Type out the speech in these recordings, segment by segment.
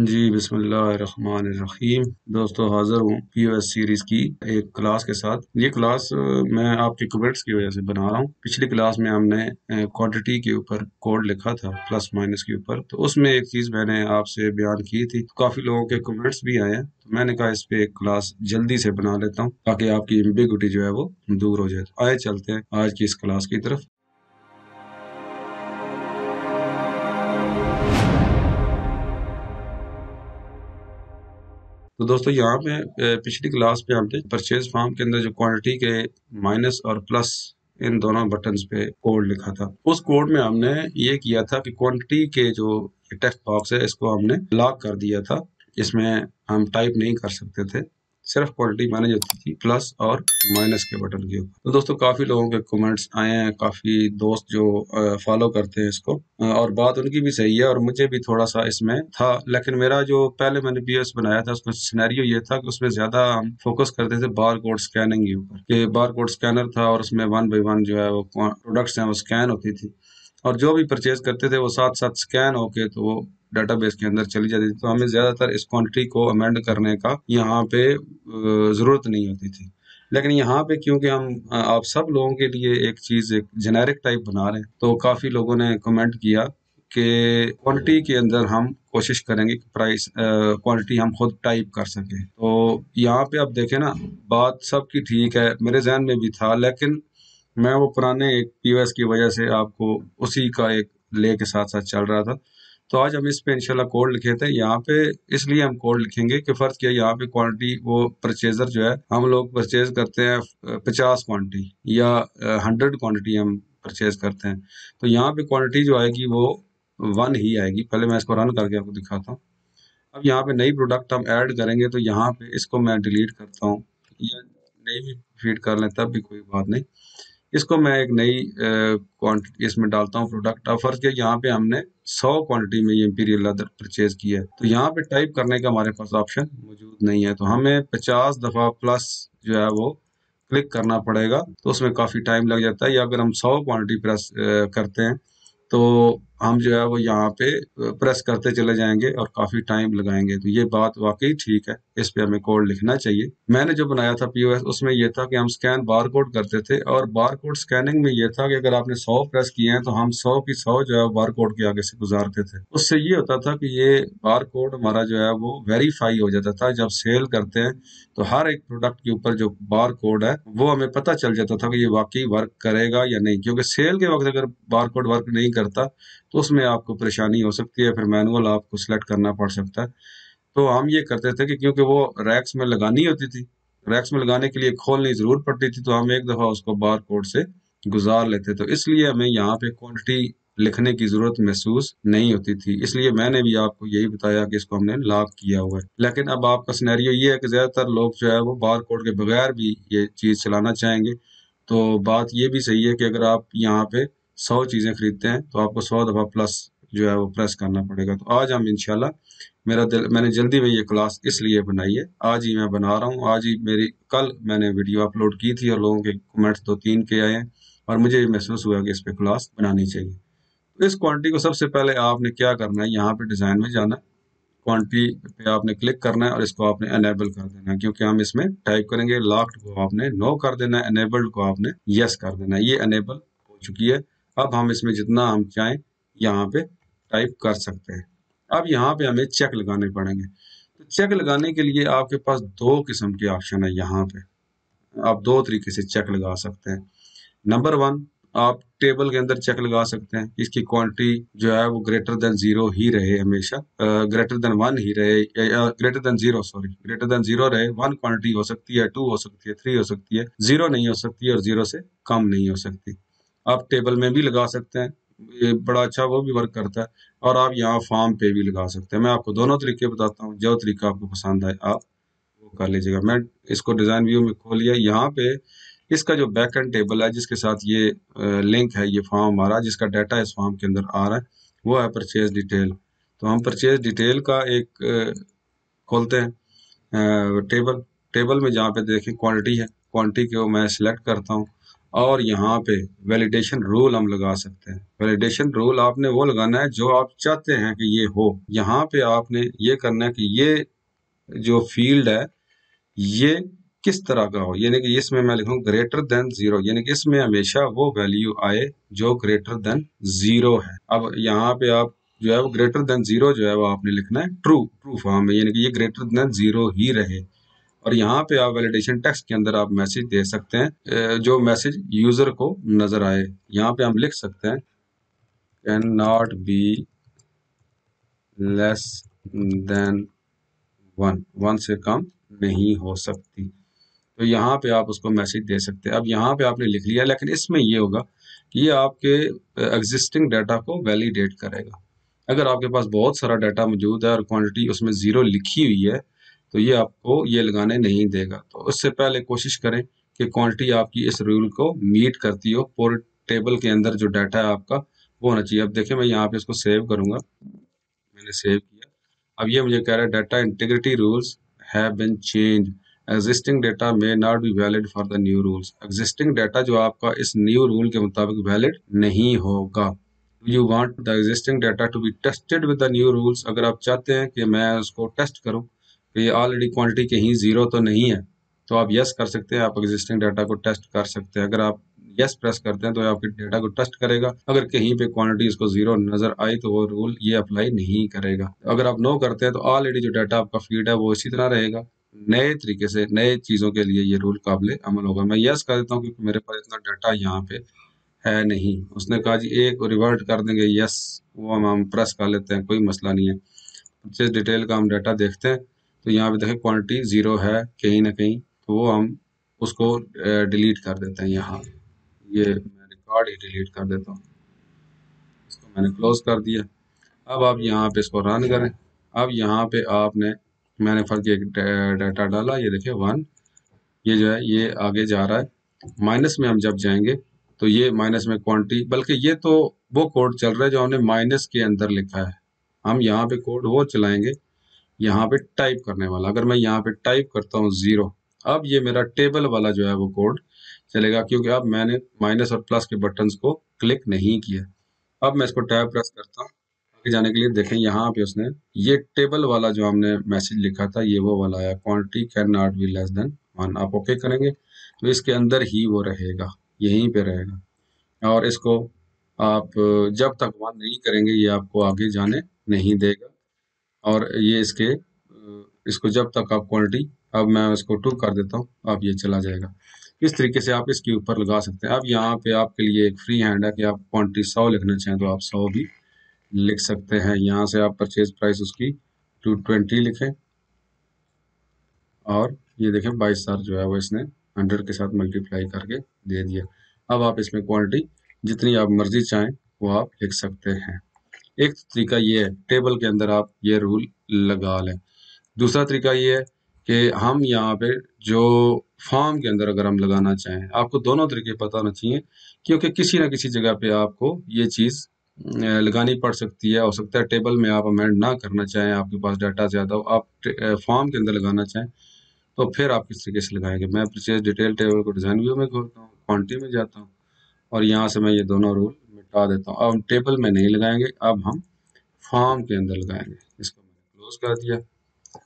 जी बिस्मिल्लाहिर्रहमानिर्रहीम। दोस्तों हाज़िर हूँ पीओएस सीरीज़ की एक क्लास के साथ। ये क्लास मैं आपके कमेंट्स की वजह से बना रहा हूँ। पिछली क्लास में हमने क्वांटिटी के ऊपर कोड लिखा था प्लस माइनस के ऊपर, तो उसमें एक चीज़ मैंने आपसे बयान की थी। काफ़ी लोगों के कमेंट्स भी आए हैं, तो मैंने कहा इस पे एक क्लास जल्दी से बना लेता हूँ ताकि आपकी एम्बिगुइटी जो है वो दूर हो जाए। आए चलते हैं आज की इस क्लास की तरफ। तो दोस्तों यहाँ पे पिछली क्लास में हमने परचेज फॉर्म के अंदर जो क्वांटिटी के माइनस और प्लस इन दोनों बटन्स पे कोड लिखा था। उस कोड में हमने ये किया था कि क्वांटिटी के जो टेक्स्ट बॉक्स है इसको हमने लॉक कर दिया था। इसमें हम टाइप नहीं कर सकते थे, सिर्फ क्वांटिटी मैनेज होती थी प्लस और माइनस के बटन के ऊपर। तो दोस्तों काफ़ी लोगों के कमेंट्स आए हैं, काफ़ी दोस्त जो फॉलो करते हैं इसको, और बात उनकी भी सही है और मुझे भी थोड़ा सा इसमें था। लेकिन मेरा जो पहले मैंने पीओएस बनाया था उसमें सिनेरियो ये था कि उसमें ज़्यादा हम फोकस करते थे बार कोड स्कैनिंग के ऊपर, कि बार कोड स्कैनर था और उसमें वन बाई वन जो है वो प्रोडक्ट्स हैं वो स्कैन होती थी, और जो भी परचेज करते थे वो साथ साथ स्कैन होके तो वो डाटाबेस के अंदर चली जाती थी। तो हमें ज़्यादातर इस क्वांटिटी को अमेंड करने का यहाँ पे ज़रूरत नहीं होती थी। लेकिन यहाँ पे क्योंकि हम आप सब लोगों के लिए एक चीज़ एक जेनेरिक टाइप बना रहे हैं, तो काफ़ी लोगों ने कमेंट किया कि क्वांटिटी के अंदर हम कोशिश करेंगे कि प्राइस क्वांटिटी हम खुद टाइप कर सकें। तो यहाँ पे आप देखें ना, बात सबकी ठीक है, मेरे जहन में भी था, लेकिन मैं वो पुराने एक पीओएस की वजह से आपको उसी का एक ले के साथ साथ चल रहा था। तो आज हम इस पे इंशाल्लाह कोड लिखे थे। यहाँ पे इसलिए हम कोड लिखेंगे कि फर्ज किया यहाँ पे क्वांटिटी वो परचेजर जो है, हम लोग परचेज करते हैं 50 क्वांटिटी या 100 क्वांटिटी हम परचेज करते हैं, तो यहाँ पे क्वांटिटी जो आएगी वो 1 ही आएगी। पहले मैं इसको रन करके आपको दिखाता हूँ। अब यहाँ पे नई प्रोडक्ट हम ऐड करेंगे, तो यहाँ पे इसको मैं डिलीट करता हूँ, या नई भी फीड कर लें तब भी कोई बात नहीं। इसको मैं एक नई क्वांटिटी इसमें डालता हूँ प्रोडक्ट। अब फर्ज किया यहाँ पे हमने 100 क्वांटिटी में ये इंपीरियल लेदर परचेज किया है, तो यहाँ पे टाइप करने का हमारे पास ऑप्शन मौजूद नहीं है, तो हमें 50 दफ़ा प्लस जो है वो क्लिक करना पड़ेगा। तो उसमें काफ़ी टाइम लग जाता है, या अगर हम 100 क्वांटिटी प्रेस करते हैं तो हम जो है वो यहाँ पे प्रेस करते चले जाएंगे और काफ़ी टाइम लगाएंगे। तो ये बात वाकई ठीक है, इस पे हमें कोड लिखना चाहिए। मैंने जो बनाया था पीओएस उसमें ये था कि हम स्कैन बार कोड करते थे, और बार कोड स्कैनिंग में ये था कि अगर आपने 100 प्रेस किए हैं तो हम 100 की 100 जो है बार कोड के आगे से गुजारते थे। उससे ये होता था कि ये बार कोड हमारा जो है वो वेरीफाई हो जाता था। जब सेल करते हैं तो हर एक प्रोडक्ट के ऊपर जो बार कोड है वो हमें पता चल जाता था कि ये वाकई वर्क करेगा या नहीं, क्योंकि सेल के वक्त अगर बार कोड वर्क नहीं करता तो उसमें आपको परेशानी हो सकती है, फिर मैनुअल आपको सिलेक्ट करना पड़ सकता है। तो हम ये करते थे कि क्योंकि वो रैक्स में लगानी होती थी, रैक्स में लगाने के लिए खोलनी जरूर पड़ती थी, तो हम एक दफ़ा उसको बार कोड से गुजार लेते। तो इसलिए हमें यहाँ पे क्वांटिटी लिखने की जरूरत महसूस नहीं होती थी, इसलिए मैंने भी आपको यही बताया कि इसको हमने लॉक किया हुआ है। लेकिन अब आपका सिनेरियो ये है कि ज़्यादातर लोग जो है वो बार कोड के बगैर भी ये चीज़ चलाना चाहेंगे। तो बात ये भी सही है कि अगर आप यहाँ पे 100 चीज़ें खरीदते हैं तो आपको 100 दफ़ा प्लस जो है वो प्रेस करना पड़ेगा। तो आज हम इंशाल्लाह, मैंने जल्दी में ये क्लास इसलिए बनाई है, आज ही मैं बना रहा हूँ। आज ही मेरी कल मैंने वीडियो अपलोड की थी और लोगों के कमेंट्स 2-3 के आए हैं, और मुझे भी महसूस हुआ कि इस पे क्लास बनानी चाहिए। तो इस क्वांटिटी को सबसे पहले आपने क्या करना है, यहाँ पे डिज़ाइन में जाना है, क्वांटिटी पे आपने क्लिक करना है और इसको आपने अनेबल कर देना है, क्योंकि हम इसमें टाइप करेंगे। लॉक्ड को आपने नो कर देना है, अनेबल्ड को आपने यस कर देना है। ये अनेबल हो चुकी है। अब हम इसमें जितना हम चाहें यहाँ पे टाइप कर सकते हैं। अब यहाँ पे हमें चेक लगाने पड़ेंगे। तो चेक लगाने के लिए आपके पास दो किस्म के ऑप्शन है। यहाँ पे आप दो तरीके से चेक लगा सकते हैं। नंबर वन, आप टेबल के अंदर चेक लगा सकते हैं, इसकी क्वांटिटी जो है वो ग्रेटर देन जीरो ही रहे हमेशा, ग्रेटर देन वन ही रहे, greater than zero, sorry, greater than zero रहे। वन क्वांटिटी हो सकती है, टू हो सकती है, थ्री हो सकती है, जीरो नहीं हो सकती है, और जीरो से कम नहीं हो सकती। आप टेबल में भी लगा सकते हैं, ये बड़ा अच्छा वो भी वर्क करता है, और आप यहाँ फॉर्म पे भी लगा सकते हैं। मैं आपको दोनों तरीके बताता हूँ, जो तरीका आपको पसंद आए आप वो कर लीजिएगा। मैं इसको डिज़ाइन व्यू में खोल लिया। यहाँ पे इसका जो बैक एंड टेबल है जिसके साथ ये लिंक है, ये फॉर्म हमारा जिसका डाटा इस फॉर्म के अंदर आ रहा है, वो है परचेज डिटेल। तो हम परचेज डिटेल का एक खोलते हैं टेबल। टेबल में जहाँ पे देखें क्वांटिटी है, क्वांटिटी को मैं सिलेक्ट करता हूँ, और यहाँ पे वैलिडेशन रूल हम लगा सकते हैं। वैलिडेशन रूल आपने वो लगाना है जो आप चाहते हैं कि ये हो। यहाँ पे आपने ये करना है कि ये जो फील्ड है ये किस तरह का हो, यानी कि इसमें मैं लिखूं ग्रेटर देन 0, यानी कि इसमें हमेशा वो वैल्यू आए जो ग्रेटर देन 0 है। अब यहाँ पे आप जो है वो ग्रेटर देन 0 जो है वो आपने लिखना है ट्रू, ट्रू फॉर्म में, यानी कि ये ग्रेटर देन 0 ही रहे। और यहाँ पे आप वैलिडेशन टेक्स्ट के अंदर आप मैसेज दे सकते हैं जो मैसेज यूजर को नजर आए। यहाँ पे हम लिख सकते हैं can not be less than 1, 1 से कम नहीं हो सकती। तो यहाँ पे आप उसको मैसेज दे सकते हैं। अब यहाँ पे आपने लिख लिया, लेकिन इसमें ये होगा कि ये आपके एग्जिस्टिंग डाटा को वैलिडेट करेगा। अगर आपके पास बहुत सारा डाटा मौजूद है और क्वांटिटी उसमें 0 लिखी हुई है तो ये आपको ये लगाने नहीं देगा। तो उससे पहले कोशिश करें कि क्वांटिटी आपकी इस रूल को मीट करती हो। पूरे टेबल के अंदर जो डाटा है आपका वो होना चाहिए। अब देखिए मैं यहाँ पे इसको सेव करूंगा, मैंने सेव किया। अब ये मुझे कह रहा है data integrity rules have been change, existing data may not be valid for the new rules. Existing data जो आपका इस न्यू रूल के मुताबिक वैलिड नहीं होगा। You want the existing data to be tested with the new rules. अगर आप चाहते हैं कि मैं उसको टेस्ट करूं कि ये ऑलरेडी क्वांटिटी कहीं 0 तो नहीं है, तो आप यस कर सकते हैं, आप एग्जिस्टिंग डाटा को टेस्ट कर सकते हैं। अगर आप यस प्रेस करते हैं तो आपके डेटा को टेस्ट करेगा। अगर कहीं पे क्वांटिटी इसको 0 नजर आई तो वो रूल ये अप्लाई नहीं करेगा। अगर आप नो करते हैं तो ऑलरेडी जो डाटा आपका फीड है वो इसी तरह रहेगा। नए तरीके से नए चीजों के लिए ये रूल काबिल अमल होगा। मैं यस कर देता हूँ क्योंकि मेरे पास इतना डाटा यहाँ पे है नहीं। उसने कहा जी एक रिवर्ट कर देंगे, यस वो हम प्रेस कर लेते हैं, कोई मसला नहीं है। परचेज डिटेल का हम डाटा देखते हैं तो यहाँ पे देखें क्वांटिटी 0 है कहीं ना कहीं, तो वो हम उसको डिलीट कर देते हैं। यहाँ ये मैं रिकॉर्ड ही डिलीट कर देता हूँ, इसको मैंने क्लोज कर दिया। अब आप यहाँ पे इसको रन करें। अब यहाँ पे आपने मैंने फर्क एक डाटा डाला, ये देखिए 1, ये जो है ये आगे जा रहा है। माइनस में हम जब जाएंगे तो ये माइनस में क्वांटिटी, बल्कि ये तो वो कोड चल रहा है जो हमने माइनस के अंदर लिखा है। हम यहाँ पे कोड वो चलाएंगे यहाँ पे टाइप करने वाला। अगर मैं यहाँ पे टाइप करता हूँ 0, अब ये मेरा टेबल वाला जो है वो कोड चलेगा, क्योंकि अब मैंने माइनस और प्लस के बटन्स को क्लिक नहीं किया। अब मैं इसको टैब प्रेस करता हूँ आगे जाने के लिए। देखें यहाँ पे उसने ये टेबल वाला जो हमने मैसेज लिखा था ये वो वाला आया, quantity can not be less than 1। आप ओके करेंगे तो इसके अंदर ही वो रहेगा, यहीं पे रहेगा। और इसको आप जब तक 1 नहीं करेंगे ये आपको आगे जाने नहीं देगा। और ये इसको जब तक आप क्वांटिटी, अब मैं इसको 2 कर देता हूँ, अब ये चला जाएगा। इस तरीके से आप इसके ऊपर लगा सकते हैं। अब यहाँ पे आपके लिए एक फ्री हैंड है कि आप क्वांटिटी 100 लिखना चाहें तो आप 100 भी लिख सकते हैं। यहाँ से आप परचेज प्राइस उसकी 220 लिखें और ये देखें 22,000 जो है वो इसने 100 के साथ मल्टीप्लाई करके दे दिया। अब आप इसमें क्वांटिटी जितनी आप मर्जी चाहें वो आप लिख सकते हैं। एक तरीका ये है टेबल के अंदर आप ये रूल लगा लें। दूसरा तरीका ये है कि हम यहाँ पे जो फॉर्म के अंदर अगर हम लगाना चाहें, आपको दोनों तरीके पता होना चाहिए, क्योंकि किसी ना किसी जगह पे आपको ये चीज़ लगानी पड़ सकती है। हो सकता है टेबल में आप अमेंड ना करना चाहें, आपके पास डाटा ज़्यादा हो, आप फॉर्म के अंदर लगाना चाहें तो फिर आप किस तरीके से लगाएंगे। मैं परचेज डिटेल टेबल को डिज़ाइन व्यू में खोलता हूँ, क्वांटिटी में जाता हूँ और यहाँ से मैं ये दोनों रूल मिटा देता हूँ। अब हम टेबल में नहीं लगाएंगे, अब हम फॉर्म के अंदर लगाएंगे। इसको मैंने क्लोज कर दिया।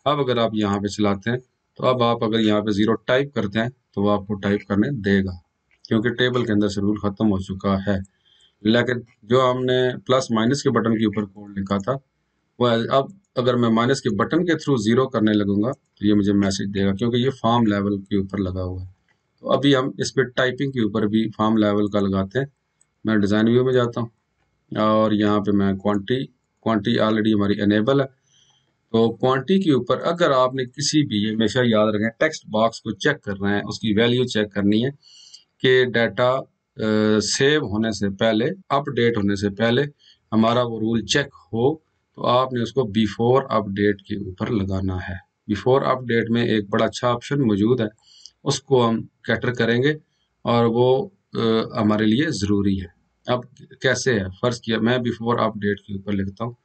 अब अगर आप यहाँ पे चलाते हैं तो अब आप अगर यहाँ पे 0 टाइप करते हैं तो वो आपको टाइप करने देगा, क्योंकि टेबल के अंदर से रूल खत्म हो चुका है। लेकिन जो हमने प्लस माइनस के बटन के ऊपर कोड लिखा था वो अब अगर मैं माइनस के बटन के थ्रू 0 करने लगूंगा तो ये मुझे मैसेज देगा, क्योंकि ये फॉर्म लेवल के ऊपर लगा हुआ है। तो अभी हम इस पे टाइपिंग के ऊपर भी फॉर्म लेवल का लगाते हैं। मैं डिज़ाइन व्यू में जाता हूँ और यहाँ पे मैं क्वांटिटी ऑलरेडी हमारी अनेबल है। तो क्वांटिटी के ऊपर अगर आपने किसी भी, हमेशा याद रखें, टेक्स्ट बॉक्स को चेक करना है, उसकी वैल्यू चेक करनी है कि डाटा सेव होने से पहले, अपडेट होने से पहले हमारा वो रूल चेक हो, तो आपने उसको बिफोर अपडेट के ऊपर लगाना है। बिफोर अपडेट में एक बड़ा अच्छा ऑप्शन मौजूद है, उसको हम कैटर करेंगे और वो हमारे लिए ज़रूरी है। अब कैसे है, फर्ज किया मैं बिफोर अपडेट के ऊपर लिखता हूँ।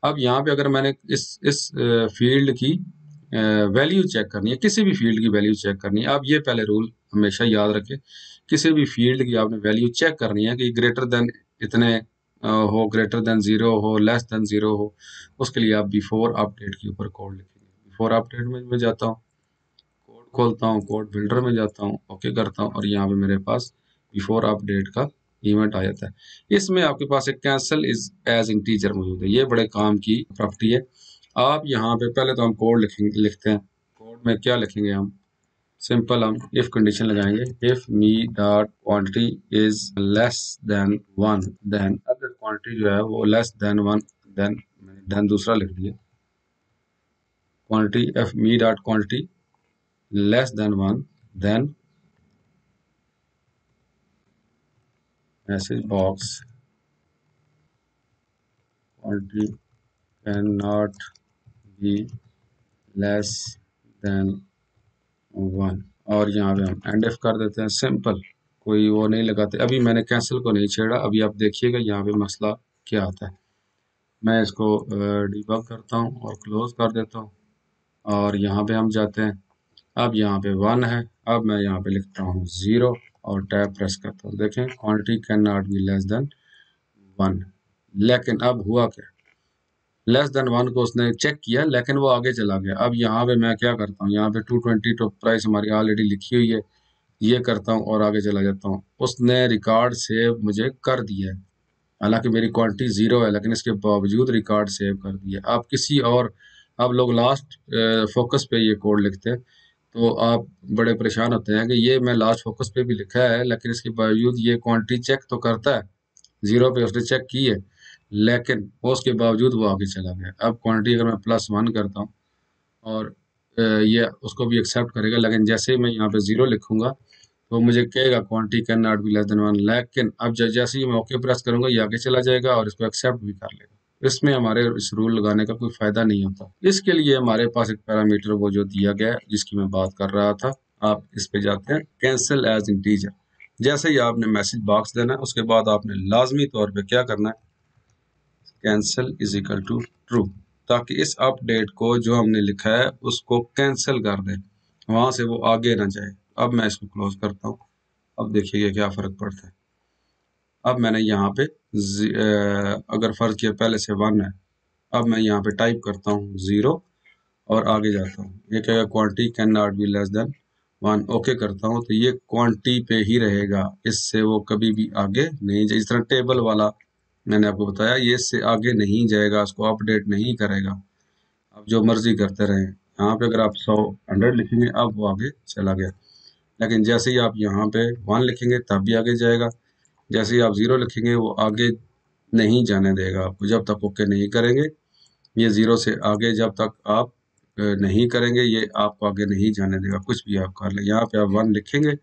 अब यहाँ पे अगर मैंने इस फील्ड की वैल्यू चेक करनी है, किसी भी फील्ड की वैल्यू चेक करनी है, अब ये पहले रूल हमेशा याद रखें, किसी भी फील्ड की आपने वैल्यू चेक करनी है कि ग्रेटर देन इतने हो, ग्रेटर देन 0 हो, लेस देन 0 हो, उसके लिए आप बिफोर अपडेट के ऊपर कोड लिखेंगे। बिफोर अपडेट में मैं जाता हूँ, कोड खोलता हूँ, कोड बिल्डर में जाता हूँ, ओके करता हूँ और यहाँ पे मेरे पास बिफोर अपडेट का इवेंट आ जाता है। इसमें आपके पास एक कैंसल इज एज इंटीजर मौजूद है, ये बड़े काम की प्रॉपर्टी है। आप यहाँ पे पहले तो हम कोड लिखते हैं। कोड में क्या लिखेंगे हम? सिंपल हम इफ कंडीशन लगाएंगे, if me dot quantity is less than 1, then अगर क्वांटिटी जो है वो लेस देन 1, देन दूसरा लिख दिए quantity, if me dot quantity less than 1, then message box quantity cannot be less than 1 और यहाँ पे हम एंड इफ कर देते हैं। सिंपल, कोई वो नहीं लगाते। अभी मैंने कैंसिल को नहीं छेड़ा, अभी आप देखिएगा यहाँ पे मसला क्या आता है। मैं इसको डिबग करता हूँ और क्लोज कर देता हूँ और यहाँ पे हम जाते हैं। अब यहाँ पे 1 है, अब मैं यहाँ पे लिखता हूँ 0 और टैब प्रेस करता हूँ। देखें quantity can not be less than 1, लेकिन अब हुआ क्या, लेस देन 1 को उसने चेक किया लेकिन वो आगे चला गया। अब यहाँ पे मैं क्या करता हूँ, यहाँ पे 220 तो प्राइस हमारी ऑलरेडी लिखी हुई है, ये करता हूँ और आगे चला जाता हूँ। उसने रिकॉर्ड सेव मुझे कर दिया है, हालांकि मेरी क्वांटिटी 0 है लेकिन इसके बावजूद रिकॉर्ड सेव कर दिया। आप किसी और, आप लोग लास्ट फोकस पे ये कोड लिखते हैं तो आप बड़े परेशान होते हैं कि ये मैं लास्ट फोकस पे भी लिखा है लेकिन इसके बावजूद ये क्वांटिटी चेक तो करता है, 0 पे उसने चेक की है लेकिन उसके बावजूद वो आगे चला गया। अब क्वांटिटी अगर मैं +1 करता हूँ और ये उसको भी एक्सेप्ट करेगा, लेकिन जैसे ही मैं यहाँ पे 0 लिखूंगा तो मुझे कहेगा quantity can not be less than 1, लेकिन अब जैसे ही मैं ओके प्रेस करूंगा ये आगे चला जाएगा और इसको एक्सेप्ट भी कर लेगा। इसमें हमारे इस रूल लगाने का कोई फायदा नहीं होता। इसके लिए हमारे पास एक पैरामीटर वो जो दिया गया है जिसकी मैं बात कर रहा था, आप इस पे जाते हैं कैंसिल एज इंटीजर। जैसे ही आपने मैसेज बॉक्स देना है उसके बाद आपने लाजमी तौर पे क्या करना है, cancel is equal to true, ताकि इस अपडेट को जो हमने लिखा है उसको कैंसिल कर दें, वहां से वो आगे ना जाए। अब मैं इसको क्लोज करता हूँ, अब देखिए क्या फ़र्क पड़ता है। अब मैंने यहाँ पे अगर फ़र्ज किया पहले से 1 है, अब मैं यहाँ पे टाइप करता हूँ 0 और आगे जाता हूँ। ये कहेगा quantity can not be less than 1, okay करता हूँ तो ये क्वांटिटी पे ही रहेगा, इससे वो कभी भी आगे नहीं जाए। इस तरह टेबल वाला मैंने आपको बताया, ये इससे आगे नहीं जाएगा, उसको अपडेट नहीं करेगा, आप जो मर्जी करते रहें। यहाँ पे अगर आप 100 लिखेंगे अब वो आगे चला गया, लेकिन जैसे ही आप यहाँ पे 1 लिखेंगे तब भी आगे जाएगा, जैसे ही आप 0 लिखेंगे वो आगे नहीं जाने देगा आपको जब तक ओके नहीं करेंगे। ये 0 से आगे जब तक आप नहीं करेंगे ये आपको आगे नहीं जाने देगा, कुछ भी आप कर ले। यहाँ पे आप 1 लिखेंगे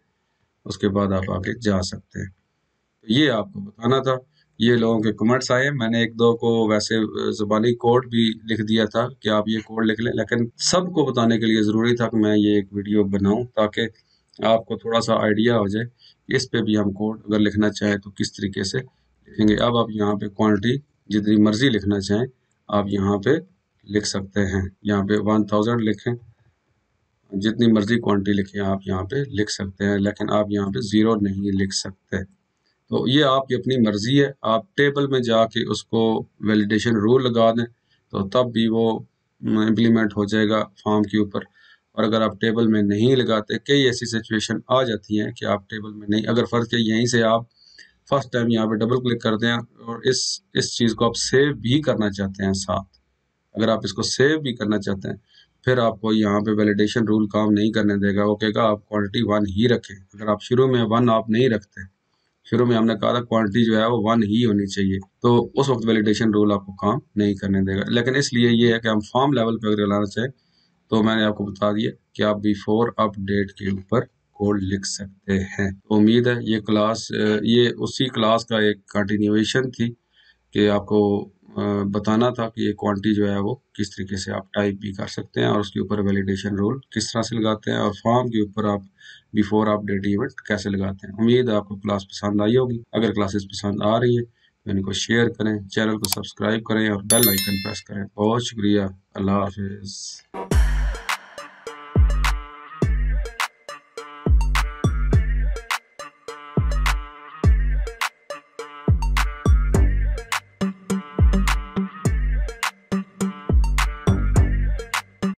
उसके बाद आप आगे जा सकते हैं। तो ये आपको बताना था। ये लोगों के कमेंट्स आए, मैंने एक दो को वैसे ज़ुबानी कोड भी लिख दिया था कि आप ये कोड लिख लें, लेकिन सबको बताने के लिए ज़रूरी था कि मैं ये एक वीडियो बनाऊं ताकि आपको थोड़ा सा आइडिया हो जाए कि इस पे भी हम कोड अगर लिखना चाहें तो किस तरीके से लिखेंगे। अब आप यहाँ पे क्वांटिटी जितनी मर्जी लिखना चाहें आप यहाँ पे लिख सकते हैं, यहाँ पे 1000 लिखें, जितनी मर्जी क्वांटिटी लिखें आप यहाँ पे लिख सकते हैं, लेकिन आप यहाँ पे 0 नहीं लिख सकते। तो ये आपकी अपनी मर्जी है, आप टेबल में जाके उसको वैलिडेशन रूल लगा दें तो तब भी वो इम्प्लीमेंट हो जाएगा फॉर्म के ऊपर। और अगर आप टेबल में नहीं लगाते, कई ऐसी सिचुएशन आ जाती हैं कि आप टेबल में नहीं, अगर फ़र्ज़ है यहीं से आप फर्स्ट टाइम यहाँ पे डबल क्लिक करते हैं और इस चीज़ को आप सेव भी करना चाहते हैं साथ, अगर आप इसको सेव भी करना चाहते हैं फिर आपको यहाँ पे वैलिडेशन रूल काम नहीं करने देगा, वो कहेगा आप क्वांटिटी 1 ही रखें। अगर आप शुरू में 1 आप नहीं रखते, शुरू में हमने कहा था क्वांटिटी जो है वो 1 ही होनी चाहिए, तो उस वक्त वैलिडेशन रूल आपको काम नहीं करने देगा। लेकिन इसलिए ये है कि हम फॉर्म लेवल पे अगर लाना चाहें तो मैंने आपको बता दिया कि आप बिफोर अपडेट के ऊपर कोड लिख सकते हैं। तो उम्मीद है ये क्लास ये उसी क्लास का एक कंटिन्यूएशन थी कि आपको बताना था कि ये क्वांटिटी जो है वो किस तरीके से आप टाइप भी कर सकते हैं और उसके ऊपर वैलिडेशन रूल किस तरह से लगाते हैं और फॉर्म के ऊपर आप बिफोर अपडेट इवेंट कैसे लगाते हैं। उम्मीद है आपको क्लास पसंद आई होगी। अगर क्लासेस पसंद आ रही है तो इनको शेयर करें, चैनल को सब्सक्राइब करें और बेल आइकन प्रेस करें। बहुत शुक्रिया, अल्लाह हाफिज़।